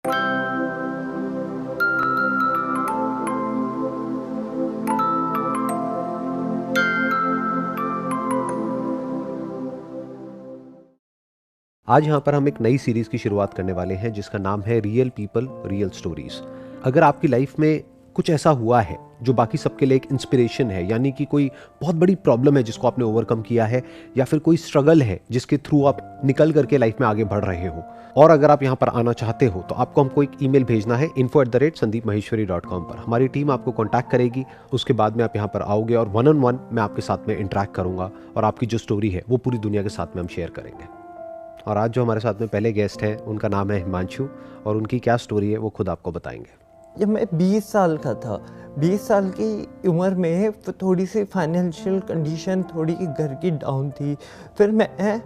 आज यहाँ पर हम एक नई सीरीज की शुरुआत करने वाले हैं जिसका नाम है रियल पीपल रियल स्टोरीज। अगर आपकी लाइफ में कुछ ऐसा हुआ है जो बाकी सबके लिए एक इंस्पिरेशन है, यानी कि कोई बहुत बड़ी प्रॉब्लम है जिसको आपने ओवरकम किया है, या फिर कोई स्ट्रगल है जिसके थ्रू आप निकल करके लाइफ में आगे बढ़ रहे हो, और अगर आप यहाँ पर आना चाहते हो तो आपको हमको एक ईमेल भेजना है info@sandeepmaheshwari.com पर। हमारी टीम आपको कॉन्टैक्ट करेगी। उसके बाद में आप यहाँ पर आओगे और 1-on-1 मैं आपके साथ में इंटरेक्ट करूँगा और आपकी जो स्टोरी है वो पूरी दुनिया के साथ में हम शेयर करेंगे। और आज जो हमारे साथ में पहले गेस्ट हैं उनका नाम है हिमांशु, और उनकी क्या स्टोरी है वो खुद आपको बताएंगे। जब मैं 20 साल का था, 20 साल की उम्र में थोड़ी सी फाइनेंशियल कंडीशन थोड़ी घर की डाउन थी। फिर मैं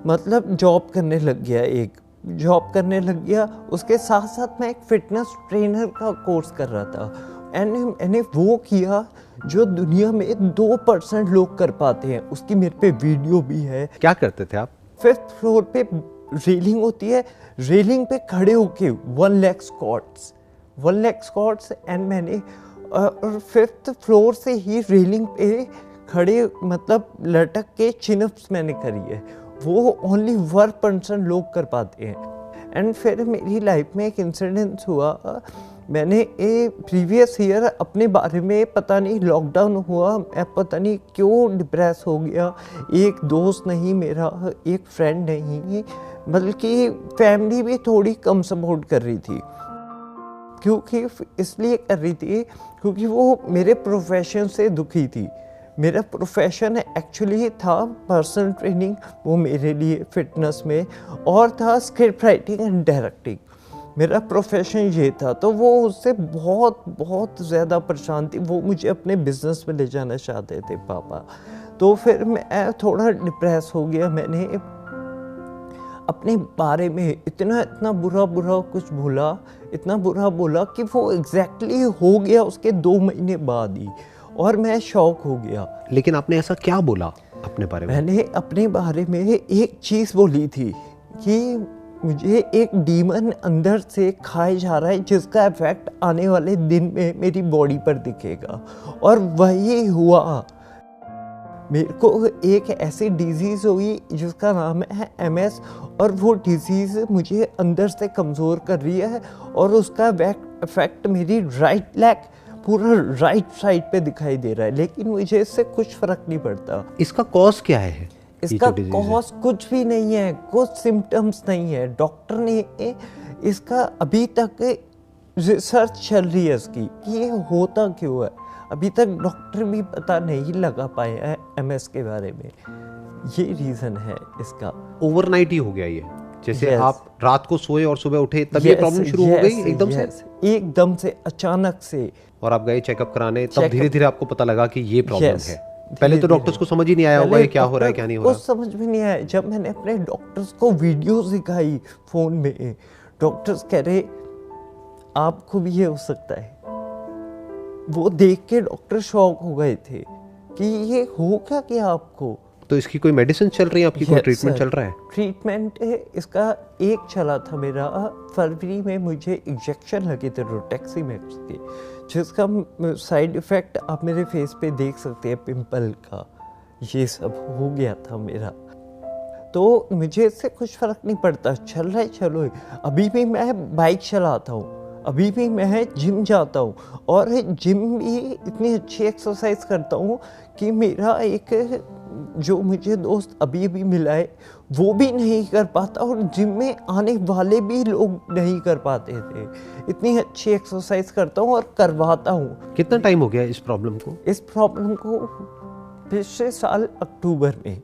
मतलब जॉब करने लग गया। उसके साथ साथ मैं एक फिटनेस ट्रेनर का कोर्स कर रहा था। मैंने वो किया जो दुनिया में 2% लोग कर पाते हैं। उसकी मेरे पे वीडियो भी है। क्या करते थे आप? 5th फ्लोर पे रेलिंग होती है, रेलिंग पे खड़े होके 1 लाख स्क्वाट्स एंड मैंने और 5th फ्लोर से ही रेलिंग पे खड़े मतलब लटक के चिनअप्स मैंने करी है। वो ओनली 1% लोग कर पाते हैं। एंड फिर मेरी लाइफ में एक इंसिडेंस हुआ। मैंने प्रीवियस ईयर अपने बारे में पता नहीं लॉकडाउन हुआ, मैं पता नहीं क्यों डिप्रेस हो गया। एक दोस्त नहीं मेरा, एक फ्रेंड नहीं, बल्कि फैमिली भी थोड़ी कम सपोर्ट कर रही थी। क्योंकि इसलिए कर रही थी क्योंकि वो मेरे प्रोफेशन से दुखी थी। मेरा प्रोफेशन एक्चुअली था पर्सनल ट्रेनिंग, वो मेरे लिए फिटनेस में, और था स्क्रिप्ट राइटिंग एंड डायरेक्टिंग। मेरा प्रोफेशन ये था। तो वो उससे बहुत ज़्यादा परेशान थी। वो मुझे अपने बिजनेस में ले जाना चाहते थे पापा। तो फिर मैं थोड़ा डिप्रेस हो गया। मैंने अपने बारे में इतना बुरा कुछ बोला, इतना बुरा बोला कि वो एग्जैक्टली हो गया उसके 2 महीने बाद ही, और मैं शॉक हो गया। लेकिन आपने ऐसा क्या बोला अपने बारे में? मैंने अपने बारे में एक चीज़ बोली थी कि मुझे एक डीमन अंदर से खाए जा रहा है जिसका इफेक्ट आने वाले दिन में मेरी बॉडी पर दिखेगा। और वही हुआ। मेरे को एक ऐसी डिजीज़ हुई जिसका नाम है MS, और वो डिजीज़ मुझे अंदर से कमज़ोर कर रही है, और उसका इफेक्ट मेरी राइट लेग पूरा राइट साइड पे दिखाई दे रहा है। लेकिन मुझे इससे कुछ फ़र्क नहीं पड़ता। इसका कॉज क्या है? इसका कॉज कुछ भी नहीं है, कुछ सिम्टम्स नहीं है। डॉक्टर ने इसका अभी तक रिसर्च चल रही है इसकी कि ये होता क्यों है। अभी तक डॉक्टर भी पता नहीं लगा पाए हैं MS के बारे में। ये रीज़न है इसका। ओवरनाइट ही हो गया ये? जैसे आप रात को सोए और सुबह उठे तब ये प्रॉब्लम शुरू हो गई एकदम से अचानक से। और आप गए चेकअप कराने, तब धीरे धीरे आपको पता लगा कि ये प्रॉब्लम है। पहले तो डॉक्टर्स को समझ ही नहीं आया होगा ये क्या हो रहा है क्या नहीं हो रहा। कुछ समझ में नहीं आया। जब मैंने अपने डॉक्टर्स को वीडियोस दिखाई फोन में, डॉक्टर्स कह रहे आपको भी ये हो सकता है। वो देख के डॉक्टर शॉक हो गए थे कि ये हो क्या किया आपको। तो इसकी कोई मेडिसिन चल रही है आपकी? कोई ट्रीटमेंट चल रहा है? ट्रीटमेंट इसका एक चला था मेरा। फरवरी में मुझे इंजेक्शन लगे थे रोटेक्सीमेक्स के, जिसका साइड इफ़ेक्ट आप मेरे फेस पे देख सकते हैं, पिंपल का। ये सब हो गया था मेरा। तो मुझे इससे कुछ फ़र्क नहीं पड़ता, चल रहा है चलो। अभी भी मैं बाइक चलाता हूँ, अभी भी मैं जिम जाता हूँ, और जिम भी इतनी अच्छी एक्सरसाइज करता हूँ कि मेरा एक जो मुझे दोस्त अभी भी मिला है वो भी नहीं कर पाता, और जिम में आने वाले भी लोग नहीं कर पाते थे। इतनी अच्छी एक्सरसाइज करता हूँ और करवाता हूँ। कितना टाइम हो गया इस प्रॉब्लम को? इस प्रॉब्लम को पिछले साल अक्टूबर में,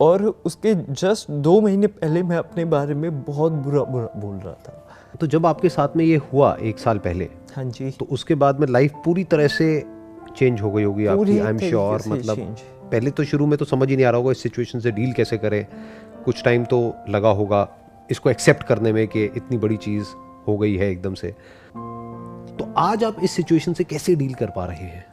और उसके जस्ट 2 महीने पहले मैं अपने बारे में बहुत बुरा बोल रहा था। तो जब आपके साथ में ये हुआ 1 साल पहले, हाँ जी, तो उसके बाद में लाइफ पूरी तरह से चेंज हो गई होगी आपकी, आई एम श्योर। मतलब पहले तो शुरू में तो समझ ही नहीं आ रहा होगा इस सिचुएशन से डील कैसे करें। कुछ टाइम तो लगा होगा इसको एक्सेप्ट करने में कि इतनी बड़ी चीज़ हो गई है एकदम से। तो आज आप इस सिचुएशन से कैसे डील कर पा रहे हैं?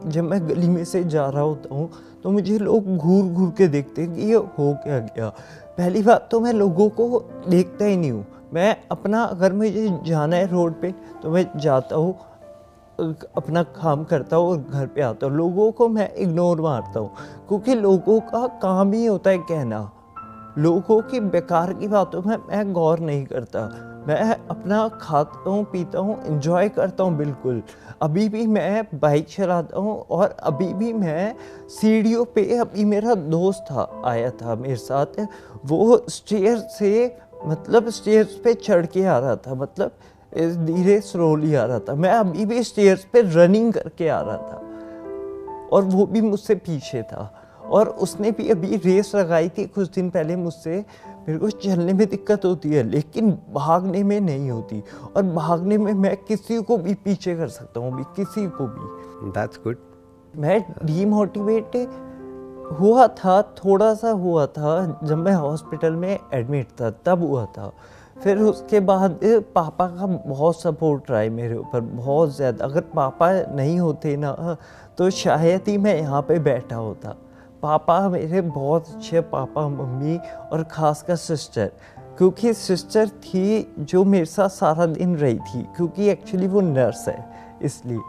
जब मैं गली में से जा रहा होता हूँ तो मुझे लोग घूर के देखते हैं कि ये हो क्या गया। पहली बात तो मैं लोगों को देखता ही नहीं हूँ, मैं अपना, अगर मुझे जाना है रोड पे तो मैं जाता हूँ, अपना काम करता हूँ और घर पे आता हूँ। लोगों को मैं इग्नोर मारता हूँ, क्योंकि लोगों का काम ही होता है कहना। लोगों की बेकार की बातों में मैं गौर नहीं करता। मैं अपना खाता हूँ, पीता हूँ, एंजॉय करता हूँ बिल्कुल। अभी भी मैं बाइक चलाता हूँ और अभी भी मैं सीढ़ियों पे, अभी मेरा दोस्त था आया था मेरे साथ, वो स्टेयर से, मतलब स्टेयर्स पे चढ़ के आ रहा था, मतलब धीरे स्लोली आ रहा था। मैं अभी भी स्टेयर्स पे रनिंग करके आ रहा था और वो भी मुझसे पीछे था। और उसने भी अभी रेस लगाई थी कुछ दिन पहले मुझसे। मेरे को चलने में दिक्कत होती है लेकिन भागने में नहीं होती, और भागने में मैं किसी को भी पीछे कर सकता हूँ, किसी को भी। That's good. मैं डीमोटिवेट हुआ था, थोड़ा सा हुआ था जब मैं हॉस्पिटल में एडमिट था, तब हुआ था। फिर उसके बाद पापा का बहुत सपोर्ट रहा है मेरे ऊपर, बहुत ज़्यादा। अगर पापा नहीं होते ना तो शायद ही मैं यहाँ पे बैठा होता। पापा मेरे बहुत अच्छे, पापा, मम्मी और ख़ासकर सिस्टर, क्योंकि सिस्टर थी जो मेरे साथ सारा दिन रही थी, क्योंकि एक्चुअली वो नर्स है इसलिए।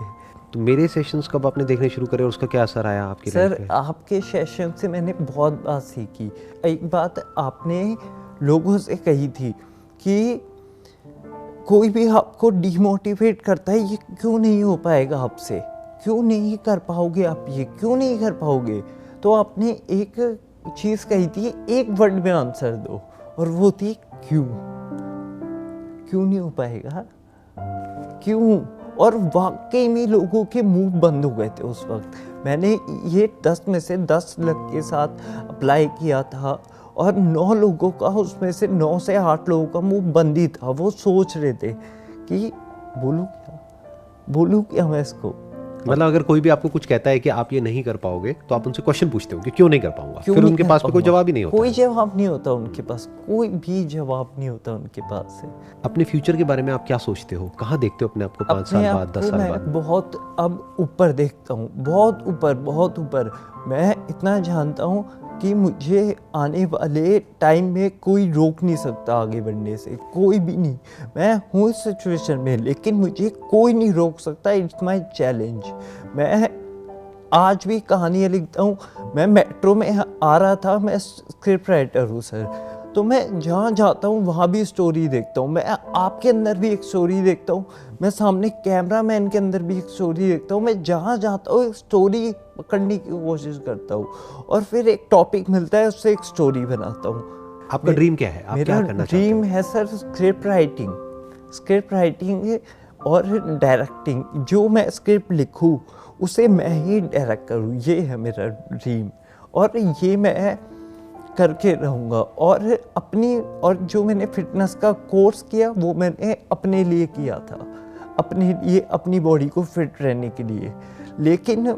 तो मेरे सेशंस कब आपने देखने शुरू करे और उसका क्या असर आया आपकी लाइफ सर पे? आपके सेशन से मैंने बहुत बात सीखी। एक बात आपने लोगों से कही थी कि कोई भी आपको डिमोटिवेट करता है, ये क्यों नहीं हो पाएगा आपसे, क्यों नहीं कर पाओगे आप, ये क्यों नहीं कर पाओगे। तो आपने एक चीज़ कही थी, एक वर्ड में आंसर दो, और वो थी क्यों। क्यों नहीं हो पाएगा, क्यों। और वाकई में लोगों के मुंह बंद हो गए थे उस वक्त। मैंने ये 10 में से 10 लड़के के साथ अप्लाई किया था और 9 लोगों का, उसमें से 9 से 8 लोगों का मुंह बंद ही था। वो सोच रहे थे कि बोलूँ क्या मैं इसको। मतलब अगर कोई भी आपको कुछ कहता है कि आप ये नहीं कर पाओगे तो आप उनसे क्वेश्चन पूछते हो कि क्यों नहीं कर पाऊंगा, फिर उनके पास कोई जवाब ही नहीं होता। कोई जवाब नहीं होता उनके पास, कोई भी जवाब नहीं होता उनके पास से। अपने फ्यूचर के बारे में आप क्या सोचते हो, कहाँ देखते हो अपने आप को 5 साल बाद, 10 साल बाद? बहुत अब ऊपर देखता हूँ, बहुत ऊपर, बहुत ऊपर। मैं इतना जानता हूँ कि मुझे आने वाले टाइम में कोई रोक नहीं सकता आगे बढ़ने से, कोई भी नहीं। मैं हूँ इस सिचुएशन में लेकिन मुझे कोई नहीं रोक सकता। It's my challenge. मैं आज भी कहानियाँ लिखता हूँ। मैं मेट्रो में आ रहा था, मैं स्क्रिप्ट राइटर हूँ सर, तो मैं जहाँ जाता हूँ वहाँ भी स्टोरी देखता हूँ। मैं आपके अंदर भी एक स्टोरी देखता हूँ, मैं सामने कैमरा मैन के अंदर भी एक स्टोरी देखता हूँ। मैं जहाँ जाता हूँ एक स्टोरी पकड़ने की कोशिश करता हूँ और फिर एक टॉपिक मिलता है, उससे एक स्टोरी बनाता हूँ। आपका ड्रीम क्या है, आप क्या करना चाहते हैं? ड्रीम है सर स्क्रिप्ट राइटिंग और डायरेक्टिंग। जो मैं स्क्रिप्ट लिखूँ उसे मैं ही डायरेक्ट करूँ, ये है मेरा ड्रीम और ये मैं करके रहूँगा। और जो मैंने फिटनेस का कोर्स किया वो मैंने अपने लिए किया था, अपने लिए, अपनी बॉडी को फिट रहने के लिए। लेकिन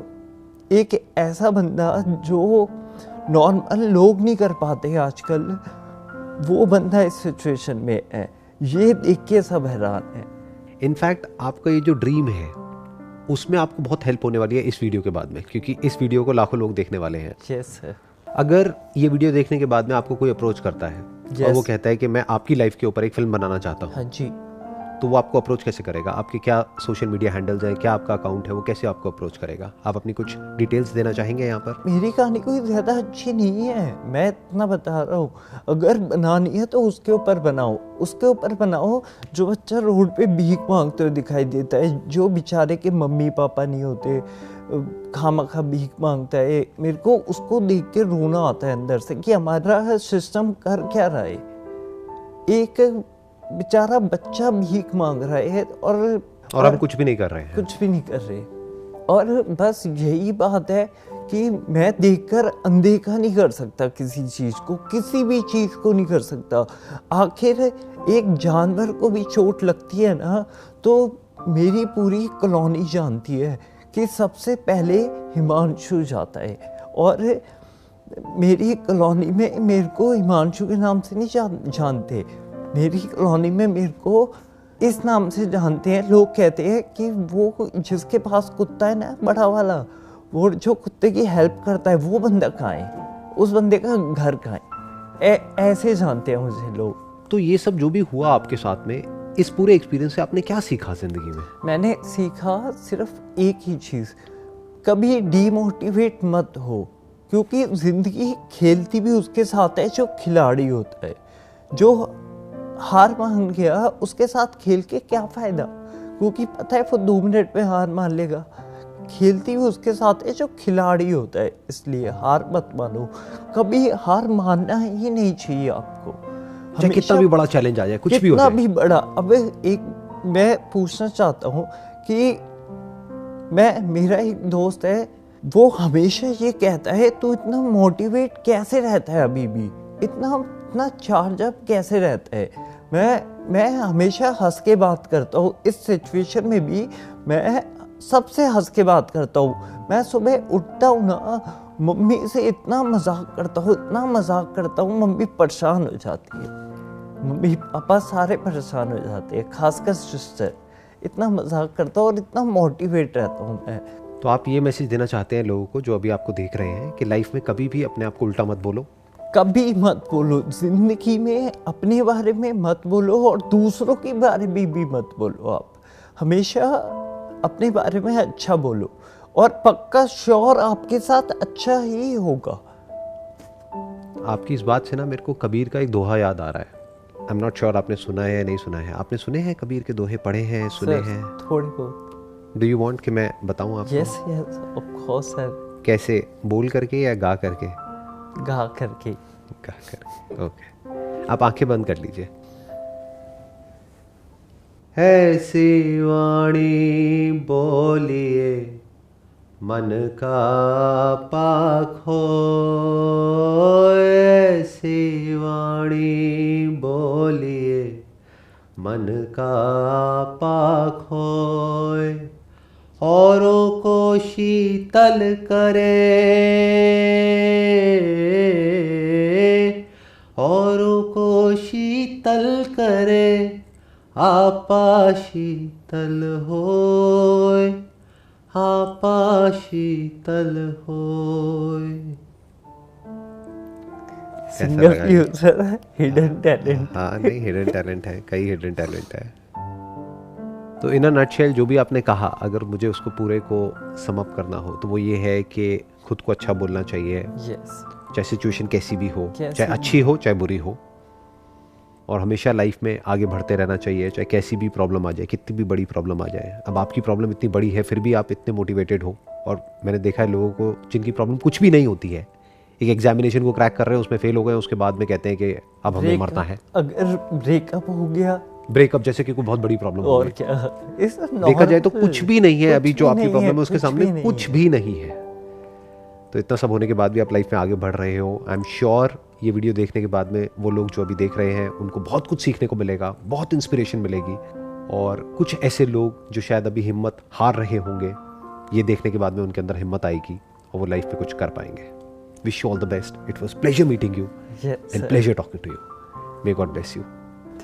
एक ऐसा बंदा जो नॉर्मल लोग नहीं कर पाते आजकल, वो बंदा इस सिचुएशन में है, ये देख के सब हैरान है। इनफैक्ट आपका ये जो ड्रीम है उसमें आपको बहुत हेल्प होने वाली है इस वीडियो के बाद में, क्योंकि इस वीडियो को लाखों लोग देखने वाले हैं। Yes sir. अगर ये वीडियो देखने के बाद में आपको कोई अप्रोच करता है और वो कहता है कि मैं आपकी लाइफ के ऊपर एक फिल्म बनाना चाहता हूँ, हाँ जी, तो वो आपको अप्रोच कैसे करेगा? आपके क्या सोशल मीडिया हैंडल्स हैं, क्या आपका अकाउंट है, वो कैसे आपको अप्रोच करेगा? आप अपनी कुछ डिटेल्स देना चाहेंगे यहाँ पर? मेरी कहानी कोई ज़्यादा अच्छी नहीं है, मैं इतना बता रहा हूँ। अगर बनानी है तो उसके ऊपर बनाओ जो बच्चा रोड पे भीख मांगते हुए दिखाई देता है, जो बेचारे के मम्मी पापा नहीं होते, खामखा भीख मांगता है। मेरे को उसको देख के रोना आता है अंदर से कि हमारा सिस्टम कर क्या रहा है। एक बेचारा बच्चा भीख मांग रहा है और हम कुछ भी नहीं कर रहे हैं, कुछ भी नहीं कर रहे। और बस यही बात है कि मैं देखकर अनदेखा नहीं कर सकता किसी चीज़ को, किसी भी चीज़ को नहीं कर सकता। आखिर एक जानवर को भी चोट लगती है ना, तो मेरी पूरी कॉलोनी जानती है कि सबसे पहले हिमांशु जाता है। और मेरी कॉलोनी में मेरे को हिमांशु के नाम से नहीं जानते, मेरी कॉलोनी में मेरे को इस नाम से जानते हैं। लोग कहते हैं कि वो जिसके पास कुत्ता है ना, बड़ा वाला, वो जो कुत्ते की हेल्प करता है, वो बंदा कहाँ है, उस बंदे का घर कहाँ है, ऐसे जानते हैं मुझे लोग। तो ये सब जो भी हुआ आपके साथ में, इस पूरे एक्सपीरियंस से आपने क्या सीखा जिंदगी में? मैंने सीखा सिर्फ एक ही चीज़, कभी डीमोटिवेट मत हो, क्योंकि ज़िंदगी खेलती भी उसके साथ है जो खिलाड़ी होता है। जो हार मान गया उसके साथ खेल के क्या फ़ायदा, क्योंकि पता है वो 2 मिनट में हार मान लेगा। खेलती भी उसके साथ है जो खिलाड़ी होता है, इसलिए हार मत मानो, कभी हार मानना ही नहीं चाहिए आपको। चाहे कितना भी बड़ा चैलेंज आ जाए, कुछ भी हो कितना जाए। भी बड़ा। अब एक मैं पूछना चाहता हूँ कि मेरा एक दोस्त है, वो हमेशा ये कहता है तू इतना मोटिवेट कैसे रहता है, अभी भी इतना चार्ज अप कैसे रहता है। मैं हमेशा हंस के बात करता हूँ, इस सिचुएशन में भी मैं सबसे हंस के बात करता हूँ। मैं सुबह उठता हूँ ना, मम्मी से इतना मजाक करता हूँ, इतना मजाक करता हूँ, मम्मी परेशान हो जाती है, मम्मी पापा सारे परेशान हो जाते हैं, खासकर सिस्टर। इतना मजाक करता हूँ और इतना मोटिवेट रहता हूँ मैं। तो आप ये मैसेज देना चाहते हैं लोगों को जो अभी आपको देख रहे हैं कि लाइफ में कभी भी अपने आप को उल्टा मत बोलो? कभी मत बोलो, जिंदगी में अपने बारे में मत बोलो और दूसरों के बारे में भी मत बोलो। आप हमेशा अपने बारे में अच्छा बोलो और पक्का श्योर आपके साथ अच्छा ही होगा। आपकी इस बात से ना मेरे को कबीर का एक दोहा याद आ रहा है। आई एम नॉट श्योर आपने सुना है या नहीं सुना है। आपने सुने हैं कबीर के दोहे, पढ़े हैं, सुने हैं? थोड़े बहुत। डू यू वांट कि मैं बताऊं आपको? Yes yes of course sir. कैसे, बोल करके या गा करके? गा करके। गा करके, ओके। आप आंखें बंद कर लीजिए। ऐसी वाणी बोलिए मन का पाख हो, ऐसी वाणी बोलिए मन का पाख होए, औरों को शीतल करे, औरों को शीतल करे, आपा शीतल होए, आपा शीतल होए। सिंगर भी हो सर, हिडन टैलेंट। हाँ नहीं, हिडन टैलेंट है, कई हिडन टैलेंट है। तो इन अ नटशेल जो भी आपने कहा, अगर मुझे उसको पूरे को सम अप करना हो तो वो ये है कि खुद को अच्छा बोलना चाहिए। यस। चाहे सिचुएशन कैसी भी हो, चाहे अच्छी हो चाहे बुरी हो, और हमेशा लाइफ में आगे बढ़ते रहना चाहिए, चाहे कैसी भी प्रॉब्लम आ जाए, कितनी भी बड़ी प्रॉब्लम आ जाए। अब आपकी प्रॉब्लम इतनी बड़ी है फिर भी आप इतने मोटिवेटेड हो, और मैंने देखा है लोगों को जिनकी प्रॉब्लम कुछ भी नहीं होती है, एक एग्जामिनेशन को क्रैक कर रहे हैं, उसमें फेल हो गए, उसके बाद में कहते हैं कि अब हमें मरना है। अगर ब्रेकअप हो गया, ब्रेकअप जैसे कि कोई बहुत बड़ी प्रॉब्लम हो और गई, क्या, देखा जाए तो कुछ भी नहीं है अभी जो आपकी प्रॉब्लम है, उसके सामने कुछ भी नहीं है। तो इतना सब होने के बाद भी आप लाइफ में आगे बढ़ रहे हो। आई एम श्योर ये वीडियो देखने के बाद में वो लोग जो अभी देख रहे हैं उनको बहुत कुछ सीखने को मिलेगा, बहुत इंस्पिरेशन मिलेगी, और कुछ ऐसे लोग जो शायद अभी हिम्मत हार रहे होंगे, ये देखने के बाद में उनके अंदर हिम्मत आएगी और वो लाइफ में कुछ कर पाएंगे। Wish you all the best. It was pleasure meeting you and pleasure talking to you. May God bless you.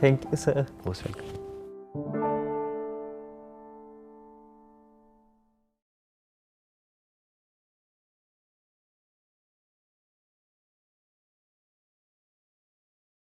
Thank you sir. Most welcome.